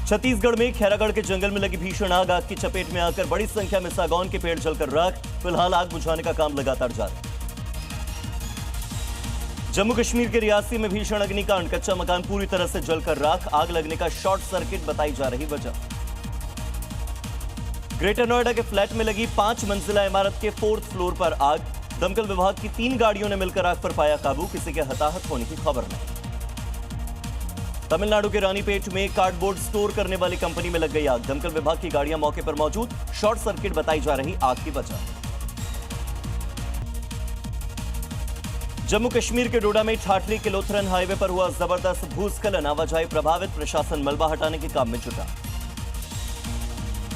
छत्तीसगढ़ में खैरागढ़ के जंगल में लगी भीषण आग की चपेट में आकर बड़ी संख्या में सागौन के पेड़ जलकर राख। फिलहाल आग बुझाने का काम लगातार जारी। जम्मू कश्मीर के रियासी में भीषण अग्निकांड, कच्चा मकान पूरी तरह से जलकर राख। आग लगने का शॉर्ट सर्किट बताई जा रही वजह। ग्रेटर नोएडा के फ्लैट में लगी 5 मंजिला इमारत के 4th फ्लोर पर आग। दमकल विभाग की 3 गाड़ियों ने मिलकर आग पर पाया काबू। किसी के हताहत होने की खबर नहीं। तमिलनाडु के रानीपेट में कार्डबोर्ड स्टोर करने वाली कंपनी में लग गई आग। दमकल विभाग की गाड़ियां मौके पर मौजूद। शॉर्ट सर्किट बताई जा रही आग की वजह। जम्मू कश्मीर के डोडा में ठाठरी किलोथरन हाईवे पर हुआ जबरदस्त भूस्खलन। आवाजाही प्रभावित, प्रशासन मलबा हटाने के काम में जुटा।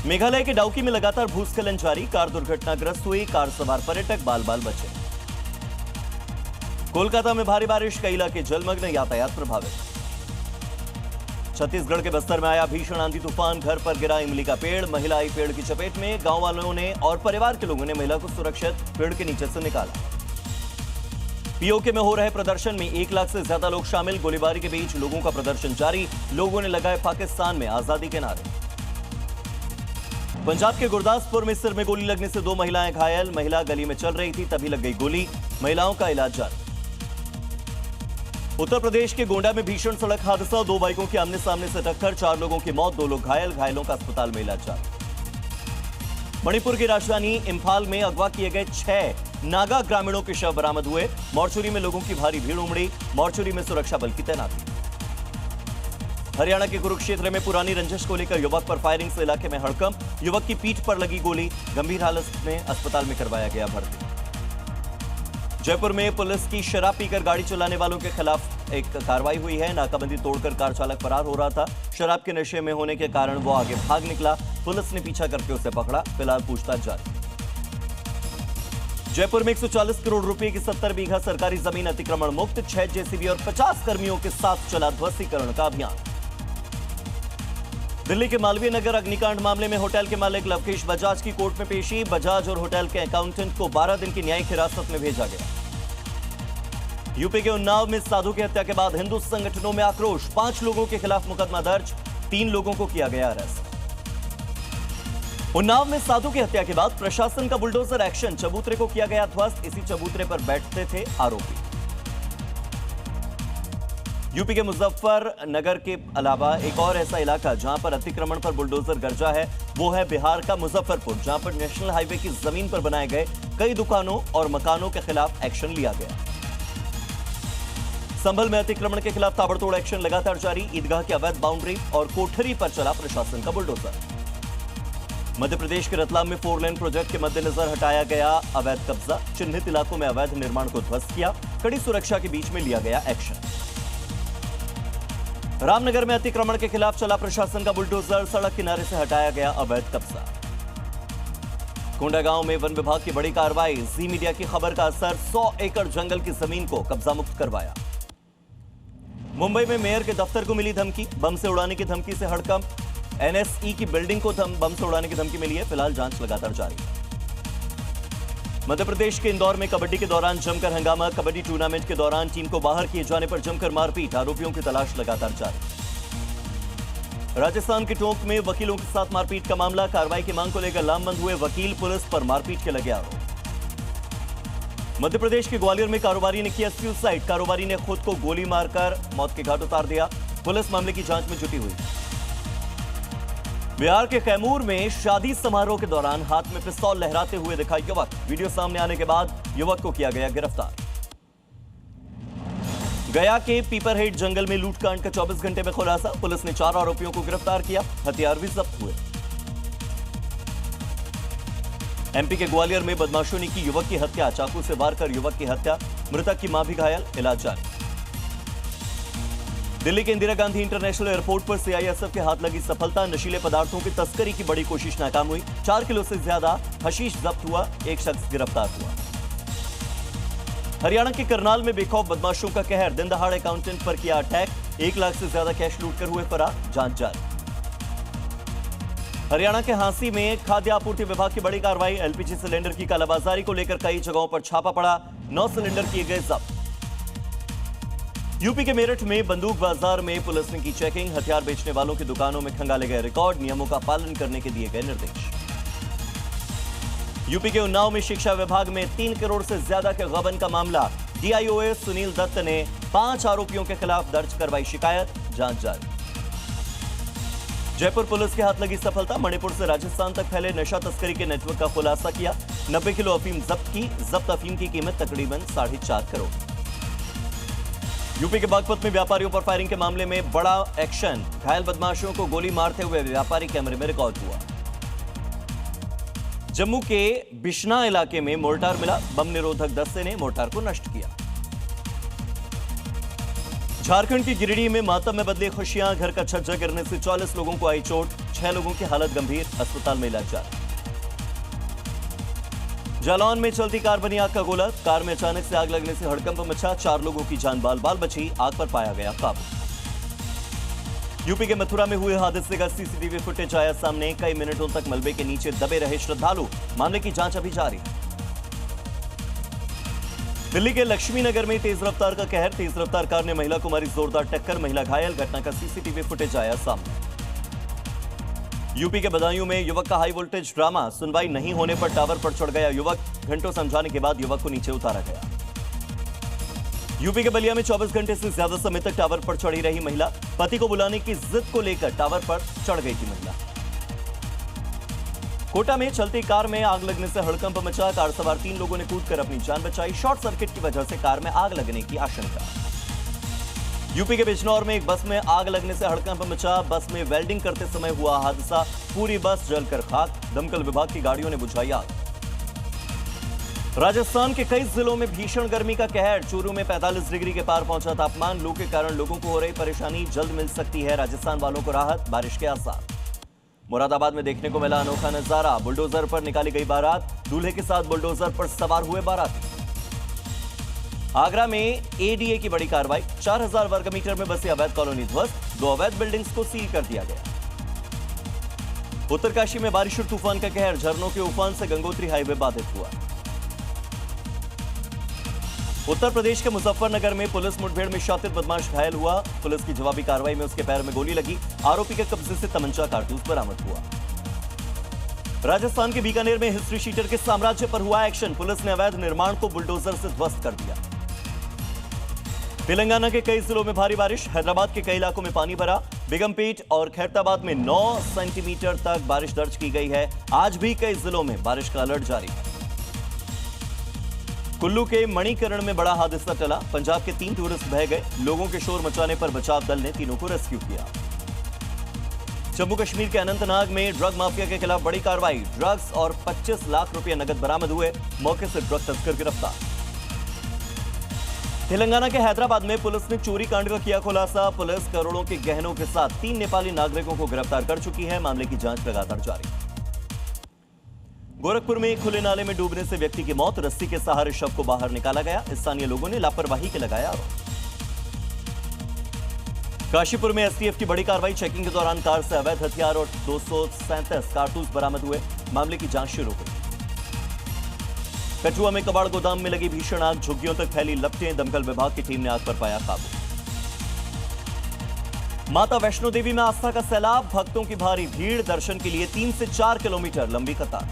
मेघालय के डाउकी में लगातार भूस्खलन जारी। कार दुर्घटनाग्रस्त हुई, कार सवार पर्यटक बाल बाल बचे। कोलकाता में भारी बारिश, कई इलाके जलमग्न, यातायात प्रभावित। छत्तीसगढ़ के बस्तर में आया भीषण आंधी तूफान, घर पर गिरा इमली का पेड़, महिला आई पेड़ की चपेट में। गांव वालों ने और परिवार के लोगों ने महिला को सुरक्षित पेड़ के नीचे से निकाला। पीओके में हो रहे प्रदर्शन में 1 लाख से ज्यादा लोग शामिल। गोलीबारी के बीच लोगों का प्रदर्शन जारी। लोगों ने लगाए पाकिस्तान में आजादी के नारे। पंजाब के गुरदासपुर में सिर में गोली लगने से 2 महिलाएं घायल। महिला गली में चल रही थी, तभी लग गई गोली। महिलाओं का इलाज जारी। उत्तर प्रदेश के गोंडा में भीषण सड़क हादसा, 2 बाइकों की आमने सामने से टक्कर, 4 लोगों की मौत, 2 लोग घायल। घायलों का अस्पताल में इलाज जारी। मणिपुर की राजधानी इंफाल में अगवा किए गए 6 नागा ग्रामीणों के शव बरामद हुए। मॉर्चुरी में लोगों की भारी भीड़ उमड़ी। मॉर्चुरी में सुरक्षा बल की तैनाती। हरियाणा के कुरुक्षेत्र में पुरानी रंजिश को लेकर युवक पर फायरिंग से इलाके में हड़कंप। युवक की पीठ पर लगी गोली, गंभीर हालत में अस्पताल में करवाया गया भर्ती। जयपुर में पुलिस की शराब पीकर गाड़ी चलाने वालों के खिलाफ एक कार्रवाई हुई है। नाकाबंदी तोड़कर कार चालक फरार हो रहा था। शराब के नशे में होने के कारण वो आगे भाग निकला। पुलिस ने पीछा करके उसे पकड़ा। फिलहाल पूछताछ जारी। जयपुर में 140 करोड़ रुपए की 70 बीघा सरकारी जमीन अतिक्रमण मुक्त। 6 जेसीबी और 50 कर्मियों के साथ चला ध्वस्तीकरण का अभियान। दिल्ली के मालवीय नगर अग्निकांड मामले में होटल के मालिक लवकेश बजाज की कोर्ट में पेशी। बजाज और होटल के अकाउंटेंट को 12 दिन की न्यायिक हिरासत में भेजा गया। यूपी के उन्नाव में साधु की हत्या के बाद हिंदू संगठनों में आक्रोश। 5 लोगों के खिलाफ मुकदमा दर्ज, 3 लोगों को किया गया अरेस्ट। उन्नाव में साधु की हत्या के बाद प्रशासन का बुलडोजर एक्शन। चबूतरे को किया गया ध्वस्त। इसी चबूतरे पर बैठते थे आरोपी। यूपी के मुजफ्फरनगर के अलावा एक और ऐसा इलाका जहां पर अतिक्रमण पर बुलडोजर गरजा है, वो है बिहार का मुजफ्फरपुर, जहां पर नेशनल हाईवे की जमीन पर बनाए गए कई दुकानों और मकानों के खिलाफ एक्शन लिया गया। संभल में अतिक्रमण के खिलाफ ताबड़तोड़ एक्शन लगातार जारी। ईदगाह की अवैध बाउंड्री और कोठरी पर चला प्रशासन का बुलडोजर। मध्य प्रदेश के रतलाम में 4 लेन प्रोजेक्ट के मद्देनजर हटाया गया अवैध कब्जा। चिन्हित इलाकों में अवैध निर्माण को ध्वस्त किया। कड़ी सुरक्षा के बीच में लिया गया एक्शन। रामनगर में अतिक्रमण के खिलाफ चला प्रशासन का बुलडोजर। सड़क किनारे से हटाया गया अवैध कब्जा। कोंडागांव में वन विभाग की बड़ी कार्रवाई। जी मीडिया की खबर का असर, 100 एकड़ जंगल की जमीन को कब्जा मुक्त करवाया। मुंबई में मेयर के दफ्तर को मिली धमकी, बम से उड़ाने की धमकी से हड़कंप। एनएसई की बिल्डिंग को बम से उड़ाने की धमकी मिली है। फिलहाल जांच लगातार जारी। मध्य प्रदेश के इंदौर में कबड्डी के दौरान जमकर हंगामा। कबड्डी टूर्नामेंट के दौरान टीम को बाहर किए जाने पर जमकर मारपीट। आरोपियों की तलाश लगातार जारी। राजस्थान के टोंक में वकीलों के साथ मारपीट का मामला। कार्रवाई की मांग को लेकर लामबंद हुए वकील। पुलिस पर मारपीट के लगे आरोप। मध्य प्रदेश के ग्वालियर में कारोबारी ने किया सुसाइड। कारोबारी ने खुद को गोली मारकर मौत के घाट उतार दिया। पुलिस मामले की जांच में जुटी हुई। बिहार के कैमूर में शादी समारोह के दौरान हाथ में पिस्तौल लहराते हुए दिखा युवक। वीडियो सामने आने के बाद युवक को किया गया गिरफ्तार। गया के पीपरहेड जंगल में लूटकांड का 24 घंटे में खुलासा। पुलिस ने 4 आरोपियों को गिरफ्तार किया। हथियार भी जब्त हुए। एमपी के ग्वालियर में बदमाशों ने की युवक की हत्या। चाकू से वार कर युवक की हत्या। मृतक की मां भी घायल, इलाज जारी। दिल्ली के इंदिरा गांधी इंटरनेशनल एयरपोर्ट पर सीआईएसएफ के हाथ लगी सफलता। नशीले पदार्थों की तस्करी की बड़ी कोशिश नाकाम हुई। 4 किलो से ज्यादा हशीश जब्त हुआ। एक शख्स गिरफ्तार हुआ। हरियाणा के करनाल में बेखौफ बदमाशों का कहर। दिन दहाड़े अकाउंटेंट पर किया अटैक। 1 लाख से ज्यादा कैश लूटकर हुए फरार। जांच जारी। हरियाणा के हांसी में खाद्य आपूर्ति विभाग की बड़ी कार्रवाई। एलपीजी सिलेंडर की कालाबाजारी को लेकर कई जगहों पर छापा पड़ा। 9 सिलेंडर किए गए जब्त। यूपी के मेरठ में बंदूक बाजार में पुलिस ने की चेकिंग। हथियार बेचने वालों की दुकानों में खंगाले गए रिकॉर्ड। नियमों का पालन करने के दिए गए निर्देश। यूपी के उन्नाव में शिक्षा विभाग में 3 करोड़ से ज्यादा के गबन का मामला। डीआईओएस सुनील दत्त ने 5 आरोपियों के खिलाफ दर्ज करवाई शिकायत। जांच जारी। जयपुर पुलिस के हाथ लगी सफलता। मणिपुर से राजस्थान तक फैले नशा तस्करी के नेटवर्क का खुलासा किया। 90 किलो अफीम जब्त की। जब्त अफीम की कीमत तकरीबन 4.5 करोड़। यूपी के बागपत में व्यापारियों पर फायरिंग के मामले में बड़ा एक्शन। घायल बदमाशों को गोली मारते हुए व्यापारी कैमरे में रिकॉर्ड हुआ। जम्मू के बिश्ना इलाके में मोर्टार मिला। बम निरोधक दस्ते ने मोर्टार को नष्ट किया। झारखंड की गिरिडीह में मातम में बदली खुशियां। घर का छज्जा गिरने से 40 लोगों को आई चोट। 6 लोगों की हालत गंभीर, अस्पताल में इलाज जारी। जालौन में चलती कार बनी आग का गोला। कार में अचानक से आग लगने से हड़कंप मचा। 4 लोगों की जान बाल बाल बची। आग पर पाया गया काबू। यूपी के मथुरा में हुए हादसे का सीसीटीवी फुटेज आया सामने। कई मिनटों तक मलबे के नीचे दबे रहे श्रद्धालु। मामले की जांच अभी जारी है। दिल्ली के लक्ष्मी नगर में तेज रफ्तार का कहर। तेज रफ्तार कार ने महिला को मारी जोरदार टक्कर। महिला घायल। घटना का सीसीटीवी फुटेज आया सामने। यूपी के बदायूं में युवक का हाई वोल्टेज ड्रामा। सुनवाई नहीं होने पर टावर पर चढ़ गया युवक। घंटों समझाने के बाद युवक को नीचे उतारा गया। यूपी के बलिया में 24 घंटे से ज्यादा समय तक टावर पर चढ़ी रही महिला। पति को बुलाने की जिद को लेकर टावर पर चढ़ गई थी महिला। कोटा में चलती कार में आग लगने से हड़कंप मचा। कार सवार 3 लोगों ने कूदकर अपनी जान बचाई। शॉर्ट सर्किट की वजह से कार में आग लगने की आशंका। यूपी के बिजनौर में एक बस में आग लगने से हड़कंप मचा। बस में वेल्डिंग करते समय हुआ हादसा। पूरी बस जलकर खाक। दमकल विभाग की गाड़ियों ने बुझाई आग। राजस्थान के कई जिलों में भीषण गर्मी का कहर। चूरू में 45 डिग्री के पार पहुंचा तापमान। लू के कारण लोगों को हो रही परेशानी। जल्द मिल सकती है राजस्थान वालों को राहत। बारिश के आसार। मुरादाबाद में देखने को मिला अनोखा नजारा। बुलडोजर पर निकाली गई बारात। दूल्हे के साथ बुलडोजर पर सवार हुए बाराती। आगरा में एडीए की बड़ी कार्रवाई। 4000 वर्ग मीटर में बसी अवैध कॉलोनी ध्वस्त। 2 अवैध बिल्डिंग्स को सील कर दिया गया। उत्तरकाशी में बारिश और तूफान का कहर। झरनों के उफान से गंगोत्री हाईवे बाधित हुआ। उत्तर प्रदेश के मुजफ्फरनगर में पुलिस मुठभेड़ में शातिर बदमाश घायल हुआ। पुलिस की जवाबी कार्रवाई में उसके पैर में गोली लगी। आरोपी के कब्जे से तमंचा कारतूस बरामद हुआ। राजस्थान के बीकानेर में हिस्ट्री शीटर के साम्राज्य पर हुआ एक्शन। पुलिस ने अवैध निर्माण को बुलडोजर से ध्वस्त कर दिया। तेलंगाना के कई जिलों में भारी बारिश। हैदराबाद के कई इलाकों में पानी भरा। बेगमपेट और खैरताबाद में 9 सेंटीमीटर तक बारिश दर्ज की गई है। आज भी कई जिलों में बारिश का अलर्ट जारी है। कुल्लू के मणिकरण में बड़ा हादसा टला। पंजाब के 3 टूरिस्ट बह गए। लोगों के शोर मचाने पर बचाव दल ने तीनों को रेस्क्यू किया। जम्मू कश्मीर के अनंतनाग में ड्रग माफिया के खिलाफ बड़ी कार्रवाई। ड्रग्स और 25 लाख रुपए नकद बरामद हुए। मौके से ड्रग तस्कर गिरफ्तार। तेलंगाना के हैदराबाद में पुलिस ने चोरी कांड का किया खुलासा। पुलिस करोड़ों के गहनों के साथ 3 नेपाली नागरिकों को गिरफ्तार कर चुकी है। मामले की जांच लगातार जारी। गोरखपुर में खुले नाले में डूबने से व्यक्ति की मौत। रस्सी के सहारे शव को बाहर निकाला गया। स्थानीय लोगों ने लापरवाही के लगाया आरोप। काशीपुर में एसटीएफ की बड़ी कार्रवाई। चेकिंग के दौरान कार से अवैध हथियार और 237 कारतूस बरामद हुए। मामले की जांच शुरू हुई। कठुआ में कबाड़ गोदाम में लगी भीषण आग। झुग्गियों तक फैली लपटें। दमकल विभाग की टीम ने आग पर पाया काबू। माता वैष्णो देवी में आस्था का सैलाब। भक्तों की भारी भीड़। दर्शन के लिए 3 से 4 किलोमीटर लंबी कतार।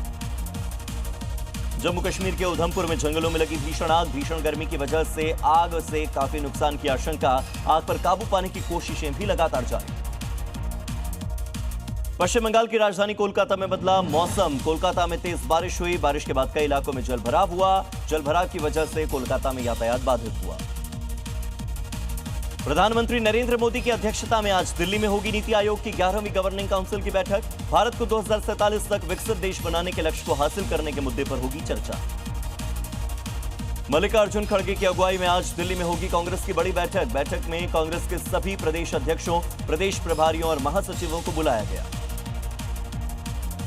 जम्मू कश्मीर के उधमपुर में जंगलों में लगी भीषण आग। भीषण गर्मी की वजह से आग से काफी नुकसान की आशंका। आग पर काबू पाने की कोशिशें भी लगातार जारी। पश्चिम बंगाल की राजधानी कोलकाता में बदला मौसम। कोलकाता में तेज बारिश हुई। बारिश के बाद कई इलाकों में जलभराव हुआ। जलभराव की वजह से कोलकाता में यातायात बाधित हुआ। प्रधानमंत्री नरेंद्र मोदी की अध्यक्षता में आज दिल्ली में होगी नीति आयोग की 11वीं गवर्निंग काउंसिल की बैठक। भारत को 2047 तक विकसित देश बनाने के लक्ष्य को हासिल करने के मुद्दे पर होगी चर्चा। मल्लिकार्जुन खड़गे की अगुवाई में आज दिल्ली में होगी कांग्रेस की बड़ी बैठक। बैठक में कांग्रेस के सभी प्रदेश अध्यक्षों, प्रदेश प्रभारियों और महासचिवों को बुलाया गया।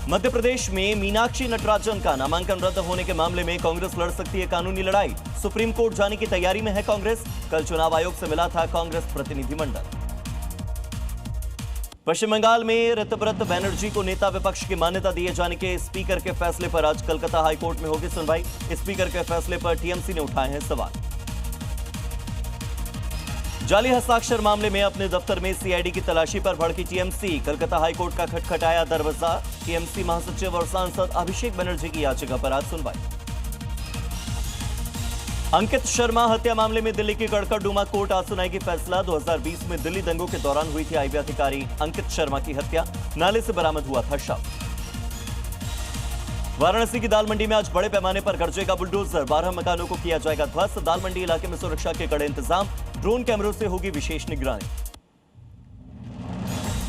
मध्य प्रदेश में मीनाक्षी नटराजन का नामांकन रद्द होने के मामले में कांग्रेस लड़ सकती है कानूनी लड़ाई। सुप्रीम कोर्ट जाने की तैयारी में है कांग्रेस। कल चुनाव आयोग से मिला था कांग्रेस प्रतिनिधिमंडल। पश्चिम बंगाल में ऋतव्रत बनर्जी को नेता विपक्ष की मान्यता दिए जाने के स्पीकर के फैसले पर आज कलकत्ता हाईकोर्ट में होगी सुनवाई। स्पीकर के फैसले पर टीएमसी ने उठाए हैं सवाल। जाली हस्ताक्षर मामले में अपने दफ्तर में सीआईडी की तलाशी पर भड़की टीएमसी। कलकत्ता हाईकोर्ट का खटखटाया दरवाजा। टीएमसी महासचिव और सांसद अभिषेक बनर्जी की याचिका पर आज सुनवाई। अंकित शर्मा हत्या मामले में दिल्ली की कड़कड़डूमा कोर्ट आज सुनाएगी फैसला। 2020 में दिल्ली दंगों के दौरान हुई थी आईबी अधिकारी अंकित शर्मा की हत्या। नाले से बरामद हुआ था शव। वाराणसी की दाल मंडी में आज बड़े पैमाने पर गरजेगा बुलडोजर। 12 मकानों को किया जाएगा ध्वस्त। दाल मंडी इलाके में सुरक्षा के कड़े इंतजाम। ड्रोन कैमरों से होगी विशेष निगरानी।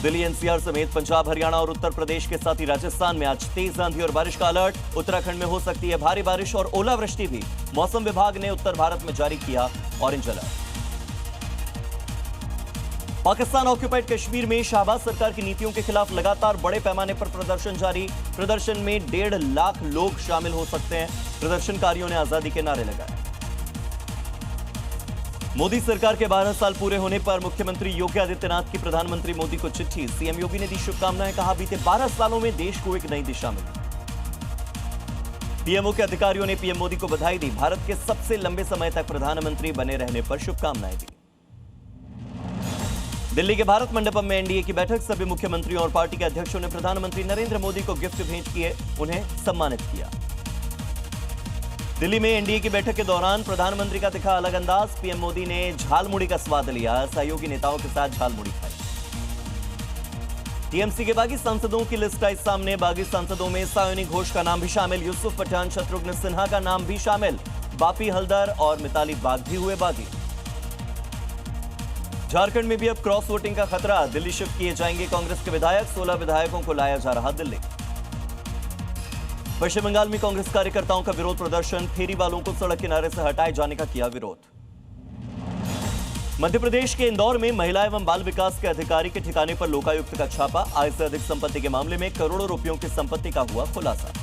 दिल्ली एनसीआर समेत पंजाब, हरियाणा और उत्तर प्रदेश के साथ ही राजस्थान में आज तेज आंधी और बारिश का अलर्ट। उत्तराखंड में हो सकती है भारी बारिश और ओलावृष्टि भी। मौसम विभाग ने उत्तर भारत में जारी किया orange alert. Pakistan occupied Kashmir में शहबाज सरकार की नीतियों के खिलाफ लगातार बड़े पैमाने पर प्रदर्शन जारी। प्रदर्शन में 1.5 लाख लोग शामिल हो सकते हैं। प्रदर्शनकारियों ने आजादी के नारे लगाए। मोदी सरकार के 12 साल पूरे होने पर मुख्यमंत्री योगी आदित्यनाथ की प्रधानमंत्री मोदी को चिट्ठी। सीएम योगी ने दी शुभकामनाएं। कहा बीते 12 सालों में देश को एक नई दिशा मिली। पीएमओ के अधिकारियों ने पीएम मोदी को बधाई दी। भारत के सबसे लंबे समय तक प्रधानमंत्री बने रहने पर शुभकामनाएं दी। दिल्ली के भारत मंडपम में एनडीए की बैठक। सभी मुख्यमंत्रियों और पार्टी के अध्यक्षों ने प्रधानमंत्री नरेंद्र मोदी को गिफ्ट भेंट किए, उन्हें सम्मानित किया। दिल्ली में एनडीए की बैठक के दौरान प्रधानमंत्री का दिखा अलग अंदाज। पीएम मोदी ने झालमुड़ी का स्वाद लिया। सहयोगी नेताओं के साथ झालमुड़ी खाई। टीएमसी के बागी सांसदों की लिस्ट आई सामने। बागी सांसदों में सायोनी घोष का नाम भी शामिल। यूसुफ पठान, शत्रुघ्न सिन्हा का नाम भी शामिल। बापी हलदर और मिताली बाग भी हुए बागी। झारखंड में भी अब क्रॉस वोटिंग का खतरा। दिल्ली शिफ्ट किए जाएंगे कांग्रेस के विधायक। 16 विधायकों को लाया जा रहा दिल्ली। पश्चिम बंगाल में कांग्रेस कार्यकर्ताओं का विरोध प्रदर्शन। फेरी वालों को सड़क किनारे से हटाए जाने का किया विरोध। मध्य प्रदेश के इंदौर में महिला एवं बाल विकास के अधिकारी के ठिकाने पर लोकायुक्त का छापा। आय से अधिक संपत्ति के मामले में करोड़ों रुपयों की संपत्ति का हुआ खुलासा।